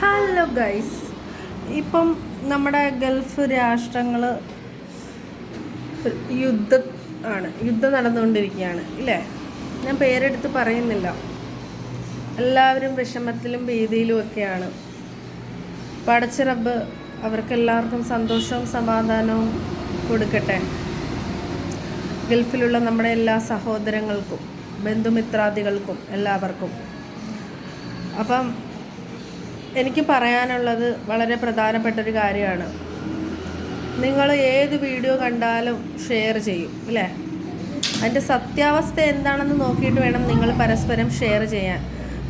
Hello guys, ഇപ്പം നമ്മുടെ Gulf രാഷ്ട്രങ്ങൾ യുദ്ധം നടന്നുകൊണ്ടിരിക്കുകയാണ് ഇല്ലേ. ഞാൻ പേരെടുത്ത് പറയുന്നില്ല. എല്ലാവരും വിഷമത്തിലും ഭീതിയിലും ഒക്കെയാണ്. പടച്ച റബ്ബ് അവർക്കെല്ലാവർക്കും സന്തോഷവും സമാധാനവും കൊടുക്കട്ടെ. ഗൾഫിലുള്ള നമ്മുടെ എല്ലാ സഹോദരങ്ങൾക്കും ബന്ധുമിത്രാദികൾക്കും എല്ലാവർക്കും. അപ്പം എനിക്ക് പറയാനുള്ളത് വളരെ പ്രധാനപ്പെട്ടൊരു കാര്യമാണ്. നിങ്ങൾ ഏത് വീഡിയോ കണ്ടാലും ഷെയർ ചെയ്യും അല്ലേ. അതിൻ്റെ സത്യാവസ്ഥ എന്താണെന്ന് നോക്കിയിട്ട് വേണം നിങ്ങൾ പരസ്പരം ഷെയർ ചെയ്യാൻ.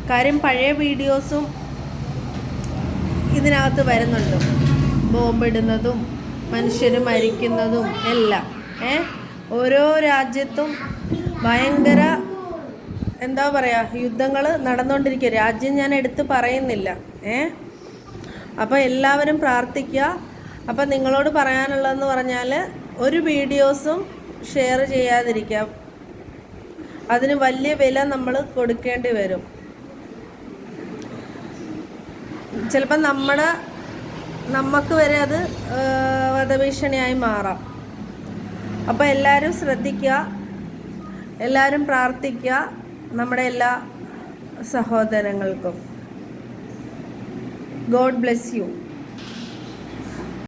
കാര്യം പഴയ വീഡിയോസും ഇതിനകത്ത് വരുന്നുണ്ട്. ബോംബിടുന്നതും മനുഷ്യർ മരിക്കുന്നതും എല്ലാം. ഓരോ രാജ്യത്തും ഭയങ്കര എന്താ പറയുക, യുദ്ധങ്ങൾ നടന്നുകൊണ്ടിരിക്കുക. രാജ്യം ഞാൻ എടുത്ത് പറയുന്നില്ല. അപ്പോൾ എല്ലാവരും പ്രാർത്ഥിക്കുക. അപ്പം നിങ്ങളോട് പറയാനുള്ളതെന്ന് പറഞ്ഞാൽ ഒരു വീഡിയോസും ഷെയർ ചെയ്യാതിരിക്കാം. അതിന് വലിയ വില നമ്മൾ കൊടുക്കേണ്ടി വരും. ചിലപ്പം നമുക്ക് വരെ അത് വധഭീഷണിയായി മാറാം. അപ്പോൾ എല്ലാവരും ശ്രദ്ധിക്കുക, എല്ലാവരും പ്രാർത്ഥിക്കുക നമ്മുടെ എല്ലാ സഹോദരങ്ങൾക്കും. God bless U.